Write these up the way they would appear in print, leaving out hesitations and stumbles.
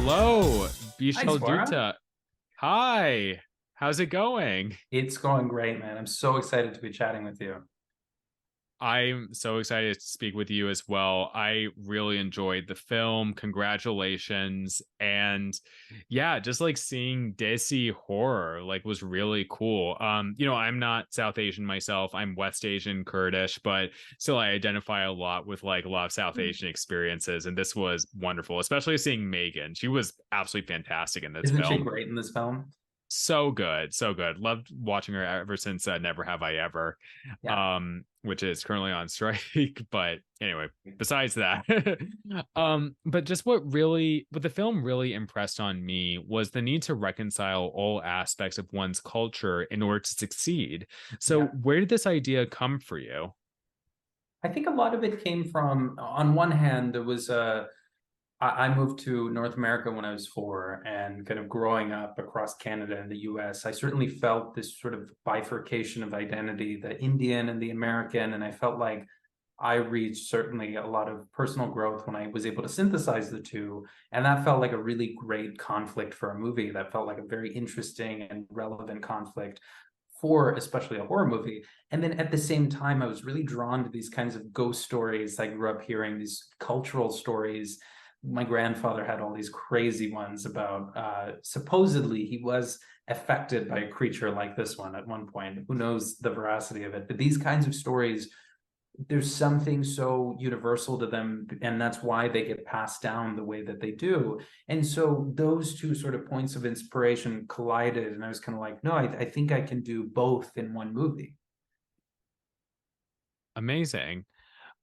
Hello, Hi, Bishal Swara. Dutta. Hi, how's it going? It's going great, man. I'm so excited to be chatting with you. I'm so excited to speak with you as well. I really enjoyed the film. Congratulations. And yeah, just like seeing Desi horror like was really cool. I'm not South Asian myself. I'm West Asian Kurdish, but still I identify a lot with like a lot of South Asian experiences. And this was wonderful, especially seeing Megan. She was absolutely fantastic in this Isn't she film. great in this film? So good, so good. Loved watching her ever since Never Have I Ever, Yeah. which is currently on strike. But anyway, besides that, but just what the film really impressed on me was the need to reconcile all aspects of one's culture in order to succeed. So, Yeah. where did this idea come for you? I think a lot of it came from, on one hand, there was I moved to North America when I was 4, and kind of growing up across Canada and the US, I certainly felt this sort of bifurcation of identity, the Indian and the American. And I felt like I reached certainly a lot of personal growth when I was able to synthesize the two. And that felt like a really great conflict for a movie. That felt like a very interesting and relevant conflict for especially a horror movie. And then at the same time, I was really drawn to these kinds of ghost stories. I grew up hearing these cultural stories. My grandfather had all these crazy ones about supposedly he was affected by a creature like this one at one point. Who knows the veracity of it? But these kinds of stories, there's something so universal to them, and that's why they get passed down the way that they do. And so those two sort of points of inspiration collided, and I was kind of like, no, I think I can do both in one movie. Amazing.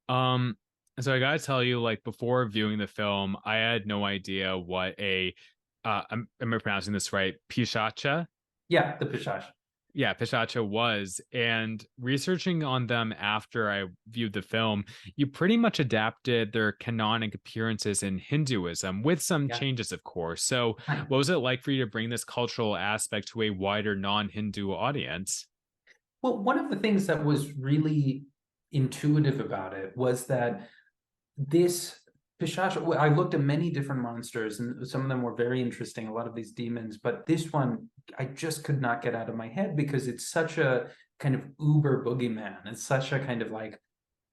Um, so I gotta tell you, like before viewing the film, I had no idea what am I pronouncing this right? Pishacha? Yeah, the Pishash. Yeah, Pishacha was. And researching on them after I viewed the film, you pretty much adapted their canonic appearances in Hinduism with some Yeah. changes, of course. So, Right. what was it like for you to bring this cultural aspect to a wider non-Hindu audience? Well, one of the things that was really intuitive about it was that this Pishash, well, I looked at many different monsters, and some of them were very interesting, a lot of these demons, but this one I just could not get out of my head because it's such a kind of uber boogeyman. It's such a kind of like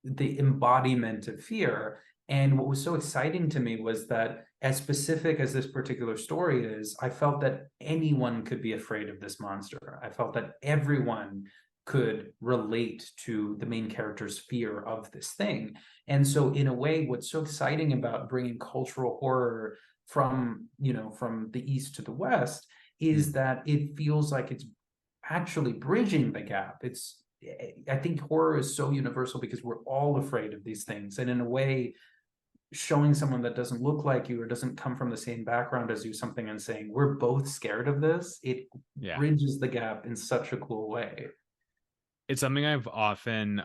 the embodiment of fear. And what was so exciting to me was that, as specific as this particular story is, I felt that anyone could be afraid of this monster. I felt that everyone could relate to the main character's fear of this thing. And so, in a way, what's so exciting about bringing cultural horror from the East to the West is Hmm. that it feels like it's actually bridging the gap. I think horror is so universal because we're all afraid of these things. And in a way, showing someone that doesn't look like you or doesn't come from the same background as you something and saying, we're both scared of this, it Yeah. bridges the gap in such a cool way. It's something I've often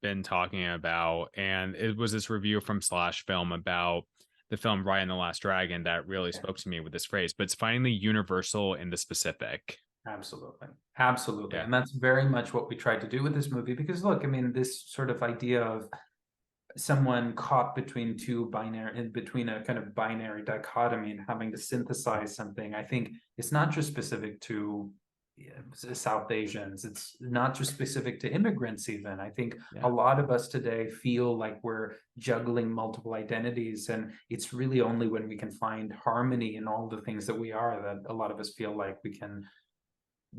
been talking about, and it was this review from Slash Film about the film Raya and the Last Dragon that really Yeah, spoke to me with this phrase. But it's finally universal in the specific. absolutely. Absolutely. Yeah, And that's very much what we tried to do with this movie because, look, I mean, this sort of idea of someone caught between two binary in between a kind of binary dichotomy and having to synthesize something, I think it's not just specific to South Asians. It's not just specific to immigrants, even. I think a yeah. lot of us today feel like we're juggling multiple identities, and it's really only when we can find harmony in all the things that we are that a lot of us feel like we can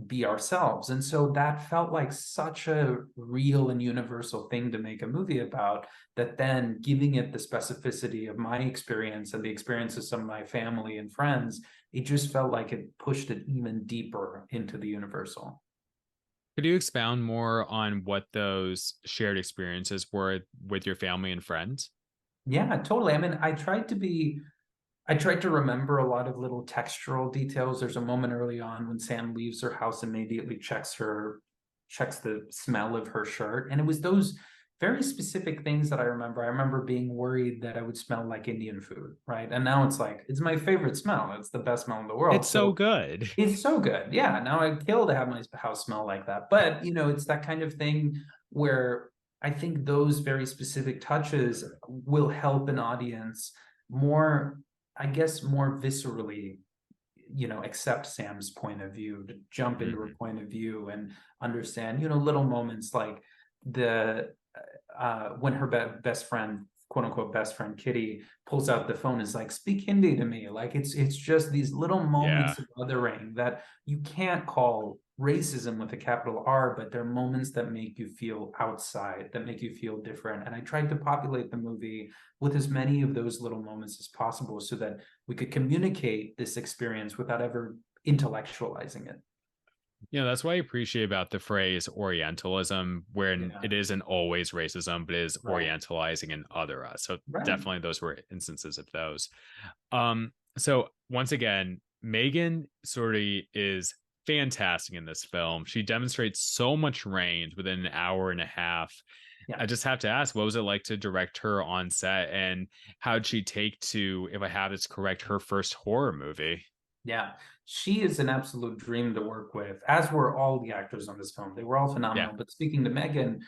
be ourselves. And so that felt like such a real and universal thing to make a movie about, that then giving it the specificity of my experience and the experience of some of my family and friends, it just felt like it pushed it even deeper into the universal. Could you expound more on what those shared experiences were with your family and friends? Yeah, totally. I mean, I tried to remember a lot of little textural details. There's a moment early on when Sam leaves her house, immediately checks the smell of her shirt. And it was those very specific things that I remember. I remember being worried that I would smell like Indian food, right? And now it's like, it's my favorite smell. It's the best smell in the world. It's so So good. it's so good. Yeah. Now I'd kill to have my house smell like that. But, it's that kind of thing where I think those very specific touches will help an audience more. I guess, more viscerally, accept Sam's point of view, to jump into her Mhm. point of view and understand, little moments like the when her best friend, quote unquote best friend Kitty, pulls out the phone, is like, speak Hindi to me. Like, it's just these little Yeah. moments of othering that you can't call racism with a capital R, but they're moments that make you feel outside, that make you feel different. And I tried to populate the movie with as many of those little moments as possible so that we could communicate this experience without ever intellectualizing it. That's what I appreciate about the phrase Orientalism, when Yeah. it isn't always racism, but it is Right. Orientalizing and other us. So Right. definitely those were instances of those. So once again, Megan Suri is fantastic in this film. She demonstrates so much range within an hour and a half. Yeah. I just have to ask, what was it like to direct her on set, and how'd she take to, if I have this correct, her first horror movie? Yeah, she is an absolute dream to work with, as were all the actors on this film. They were all Yeah. phenomenal. But speaking to Megan,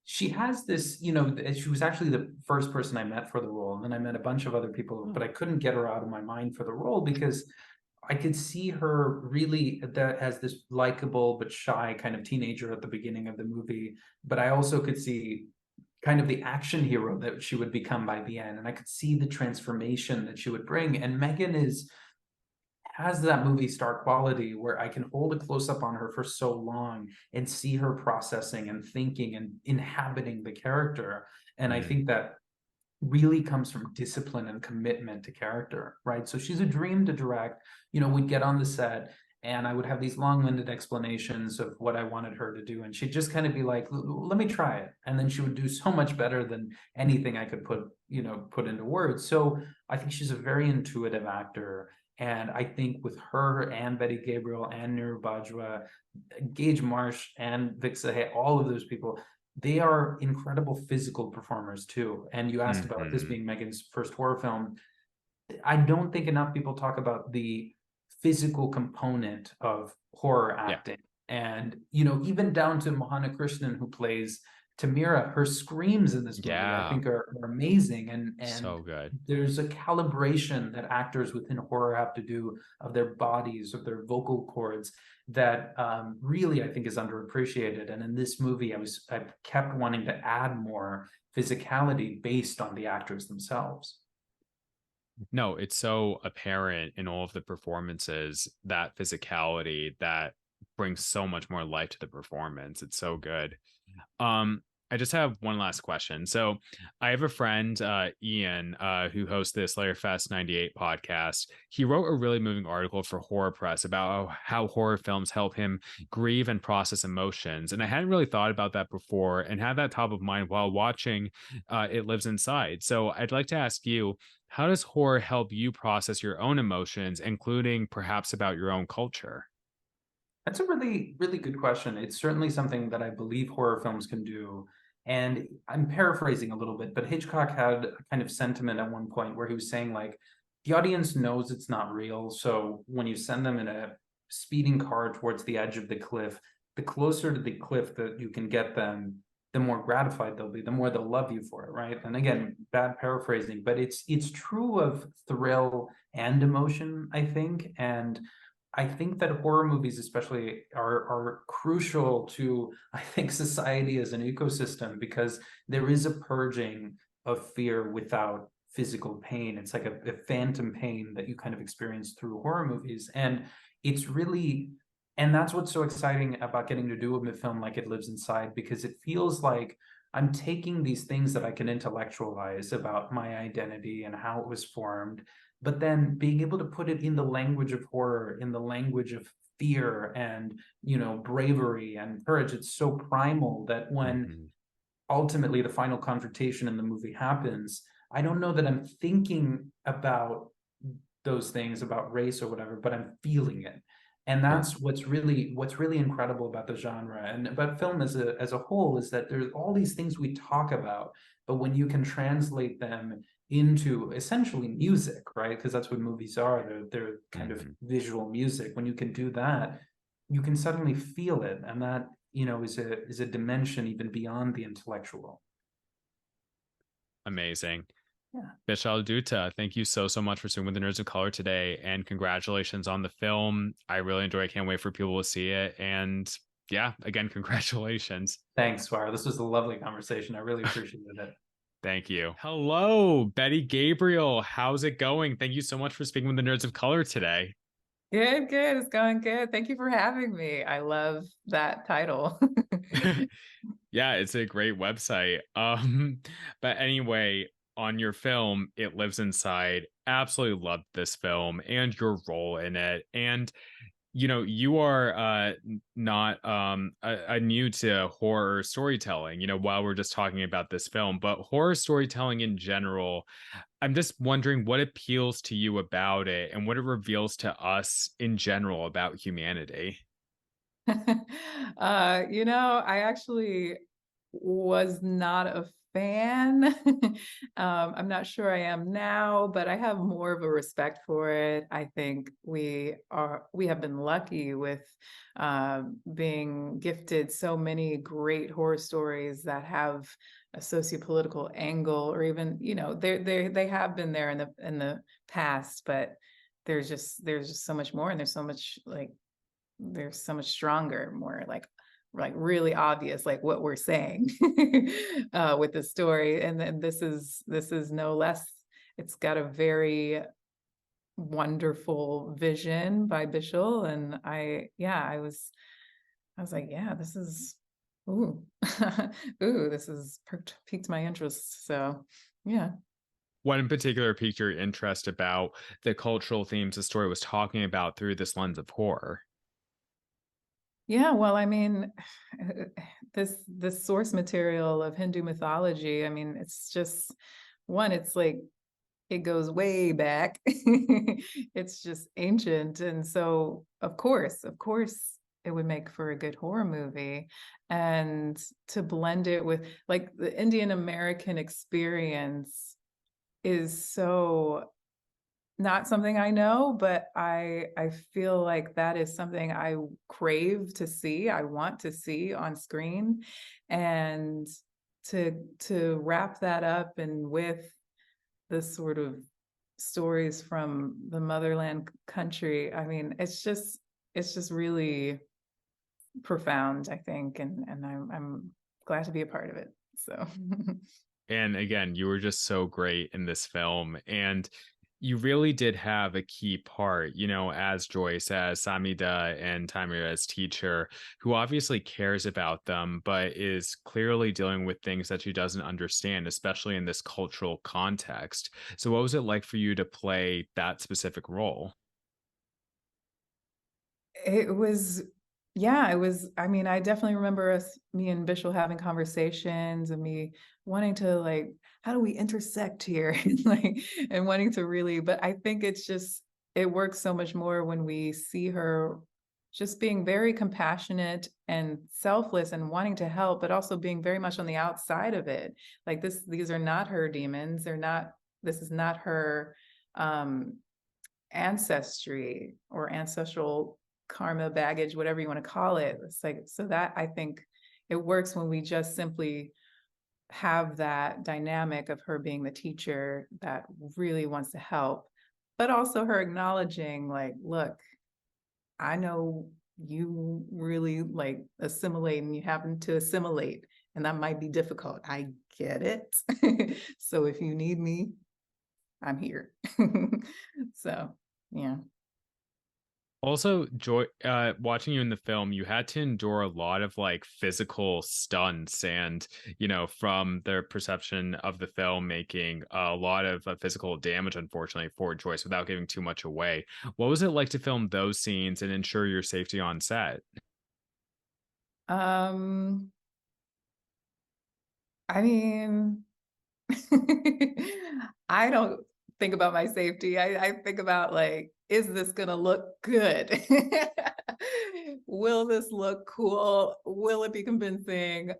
she has this, she was actually the first person I met for the role. And then I met a bunch of other people, but Oh. I couldn't get her out of my mind for the role because I could see her really that as this likable but shy kind of teenager at the beginning of the movie. But I also could see kind of the action hero that she would become by the end. And I could see the transformation that she would bring. And Megan has that movie star quality where I can hold a close up on her for so long and see her processing and thinking and inhabiting the character. And I Mm. think that really comes from discipline and commitment to character, right? So she's a dream to direct. We'd get on the set and I would have these long-winded explanations of what I wanted her to do. And she'd just kind of be like, let me try it. And then she would do so much better than anything I could put into words. So I think she's a very intuitive actor. And I think with her and Betty Gabriel and Niru Bajwa, Gage Marsh and Vic Sahay, all of those people, they are incredible physical performers too. And you asked about this Hmm. being Megan's first horror film. I don't think enough people talk about the physical component of horror Yeah. acting. And, even down to Mohana Krishnan, who plays Tamira, her screams in this movie, I Yeah. think are amazing. And So good. there's a calibration that actors within horror have to do of their bodies, of their vocal cords, that really I think is underappreciated. And in this movie, I kept wanting to add more physicality based on the actors themselves. No, it's so apparent in all of the performances, that physicality that brings so much more life to the performance. It's so good. Um, I just have one last question. So, I have a friend, Ian, who hosts this Fest 98 podcast. He wrote a really moving article for Horror Press about how horror films help him grieve and process emotions. And I hadn't really thought about that before and had that top of mind while watching It Lives Inside. So, I'd like to ask you, how does horror help you process your own emotions, including perhaps about your own culture? That's a really, really good question. It's certainly something that I believe horror films can do. And I'm paraphrasing a little bit, but Hitchcock had a kind of sentiment at one point where he was saying, like, the audience knows it's not real. So when you send them in a speeding car towards the edge of the cliff, the closer to the cliff that you can get them, the more gratified they'll be, the more they'll love you for it, right? And again, bad paraphrasing, but it's true of thrill and emotion, I think. And I think that horror movies, especially, are crucial to, I think, society as an ecosystem, because there is a purging of fear without physical pain. It's like a phantom pain that you kind of experience through horror movies, and it's really, and that's what's so exciting about getting to do a film like It Lives Inside, because it feels like I'm taking these things that I can intellectualize about my identity and how it was formed, but then being able to put it in the language of horror, in the language of fear and bravery and courage. It's so primal that when Mhm. ultimately the final confrontation in the movie happens, I don't know that I'm thinking about those things about race or whatever, but I'm feeling it. And Yeah. that's what's really incredible about the genre and about film as a whole, is that there's all these things we talk about, but when you can translate them into essentially music, right? Because that's what movies are. They're kind of Mhm. visual music. When you can do that, you can suddenly feel it. And that, is a dimension even beyond the intellectual. Amazing. Yeah. Bishal Dutta, thank you so much for sitting with the Nerds of Color today, and congratulations on the film. I really enjoy it. I can't wait for people to see it. And yeah, again, congratulations. Thanks, Swara. This was a lovely conversation. I really appreciated it. Thank you. Hello, Betty Gabriel. How's it going? Thank you so much for speaking with the Nerds of Color today. Good, good. It's going good. Thank you for having me. I love that title. Yeah, it's a great website. But anyway, on your film, It Lives Inside, absolutely loved this film and your role in it. And you are not new to horror storytelling, while we're just talking about this film, but horror storytelling in general. I'm just wondering what appeals to you about it and what it reveals to us in general about humanity. I actually was not a fan. I'm not sure I am now, but I have more of a respect for it. I think we have been lucky with being gifted so many great horror stories that have a sociopolitical angle, or even, they have been there in the past, but there's just so much more, and there's so much stronger, more like really obvious, like what we're saying with the story. And then this is no less. It's got a very wonderful vision by Bishal, and I was like, yeah, this is ooh ooh, this is piqued my interest. So yeah. What in particular piqued your interest about the cultural themes the story was talking about through this lens of horror? Yeah, well, I mean, this source material of Hindu mythology, I mean, it's just one, it's like it goes way back. It's just ancient. And so of course, it would make for a good horror movie. And to blend it with like the Indian American experience is so not something I know, but I feel like that is something I crave to see, I want to see on screen. And to wrap that up and with this sort of stories from the motherland country, I mean, it's just really profound, I think, and I'm glad to be a part of it. So And again, you were just so great in this film. And you really did have a key part, as Joyce, as Samidha, and Tamira as teacher, who obviously cares about them, but is clearly dealing with things that she doesn't understand, especially in this cultural context. So, what was it like for you to play that specific role? it was, yeah, it was. I mean, I definitely remember me and Bishal having conversations, and me wanting to like, how do we intersect here? And wanting to really, but I think it works so much more when we see her just being very compassionate and selfless and wanting to help, but also being very much on the outside of it. Like these are not her demons. This is not her um ancestry or ancestral karma baggage, whatever you want to call it. It's like, so that I think it works when we just simply have that dynamic of her being the teacher that really wants to help, but also her acknowledging, like, look, I know you really like assimilate and you happen to assimilate, and that might be difficult. I get it. So if you need me, I'm here. So yeah. Also, Joy, watching you in the film, you had to endure a lot of like physical stunts, and from the perception of the film, making a lot of physical damage, unfortunately, for Joyce, without giving too much away. What was it like to film those scenes and ensure your safety on set? Um, I mean, I don't think about my safety. I think about like, is this gonna look good? Will this look cool? Will it be convincing?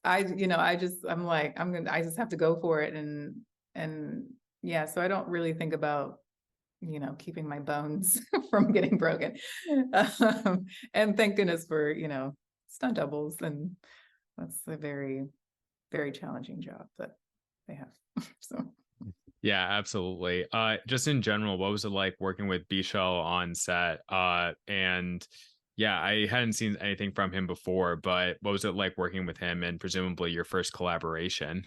I just have to go for it. And yeah, so I don't really think about, keeping my bones from getting broken. And thank goodness for, stunt doubles. And that's a very, very challenging job that they have. So Yeah, absolutely. Just in general, what was it like working with Bishal on set? And yeah, I hadn't seen anything from him before, but what was it like working with him and presumably your first collaboration?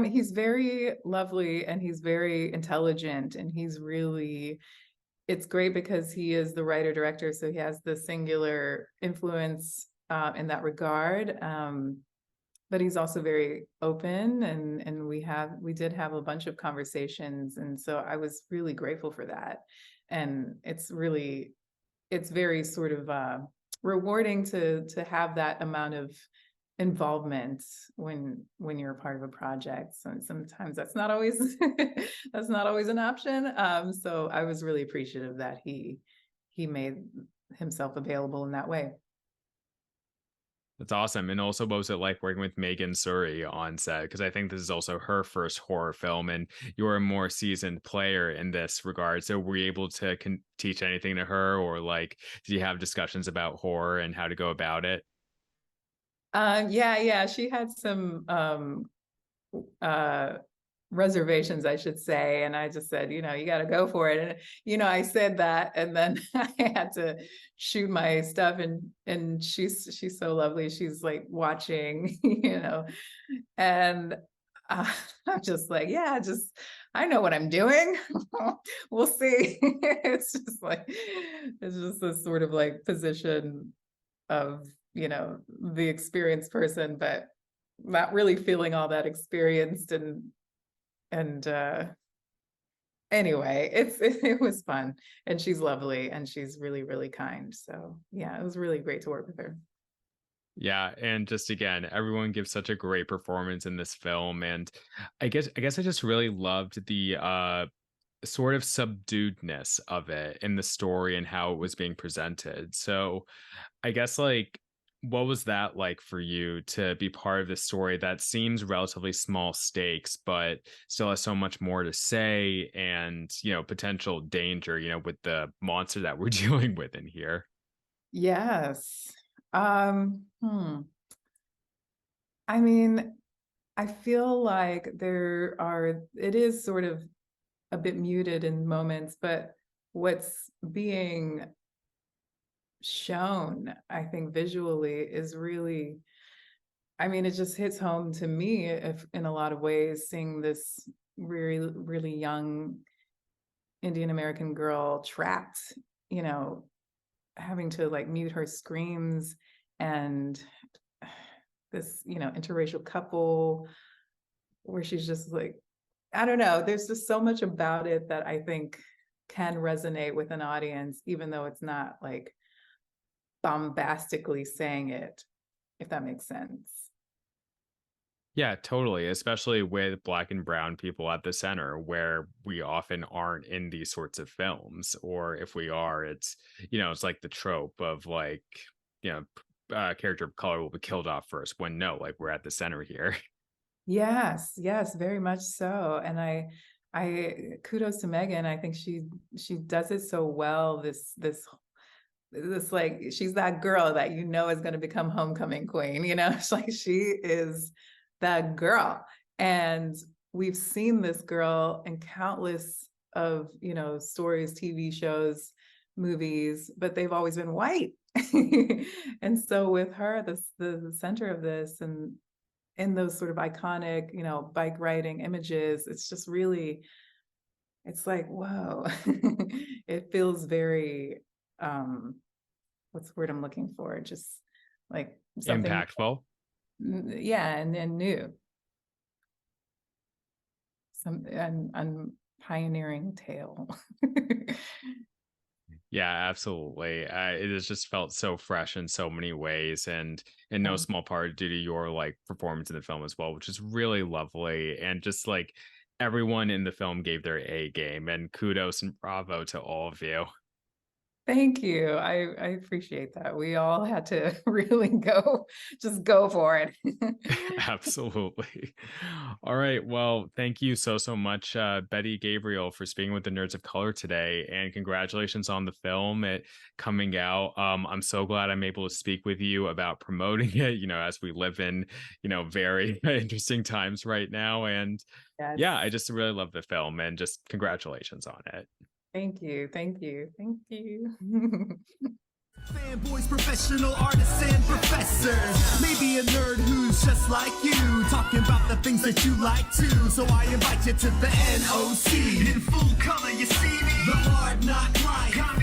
He's very lovely and he's very intelligent and he's really, it's great because he is the writer director, so he has the singular influence in that regard. But he's also very open and we did have a bunch of conversations, and so I was really grateful for that. And it's very sort of rewarding to have that amount of involvement when you're a part of a project. So sometimes that's not always that's not always an option. So I was really appreciative that he made himself available in that way. That's awesome. And also, what was it like working with Megan Suri on set? Because I think this is also her first horror film, and you're a more seasoned player in this regard. So, were you able to teach anything to her, or like, did you have discussions about horror and how to go about it? Yeah, she had some uh reservations, I should say, and I just said, you got to go for it. And I said that, and then I had to shoot my stuff, and she's so lovely. She's like watching, and I'm just like, yeah, just I know what I'm doing. We'll see. It's just this sort of like position of the experienced person, but not really feeling all that experienced. And anyway, it was fun, and she's lovely, and she's really, really kind. So yeah, it was really great to work with her. Yeah, and just again, everyone gives such a great performance in this film, and I guess I just really loved the sort of subduedness of it in the story and how it was being presented. So, I guess like what was that like for you to be part of this story that seems relatively small stakes but still has so much more to say and, potential danger, with the monster that we're dealing with in here? Yes. I mean, I feel like it is sort of a bit muted in moments, but what's being shown, I think visually, is really, I mean, it just hits home to me if in a lot of ways, seeing this really, really young Indian American girl trapped, you know, having to like mute her screams, and this, interracial couple where she's just like, I don't know, there's just so much about it that I think can resonate with an audience, even though it's not like bombastically saying it, if that makes sense. Yeah, totally. Especially with black and brown people at the center, where we often aren't in these sorts of films. Or if we are, it's like the trope of like, you know, character of color will be killed off first when no, like we're at the center here. Yes, very much so. And I kudos to Megan. I think she does it so well. This like, she's that girl that is going to become homecoming queen. It's like she is that girl. And we've seen this girl in countless of stories, TV shows, movies, but they've always been white. And so with her, the center of this, and in those sort of iconic, bike riding images, it's just really, it's like, whoa. It feels very, what's the word I'm looking for? Just like something, Impactful. yeah, and new, and pioneering tale. Yeah, absolutely. It has just felt so fresh in so many ways, and in no Yeah. small part due to your like performance in the film as well, which is really lovely. And just like everyone in the film gave their A game, and kudos and bravo to all of you. Thank you. I appreciate that. We all had to really just go for it. Absolutely. All right. Well, thank you so much, Betty Gabriel, for speaking with the Nerds of Color today, and congratulations on the film it coming out. I'm so glad I'm able to speak with you about promoting it. As we live in very interesting times right now, and yeah, I Yes. just really love the film, and just congratulations on it. Thank you. Thank you. Thank you. Fanboys, professional artists, and professors. Maybe a nerd who's just like you, talking about the things that you like too. So I invite you to the NOC. In full color, you see me. The hard knock life.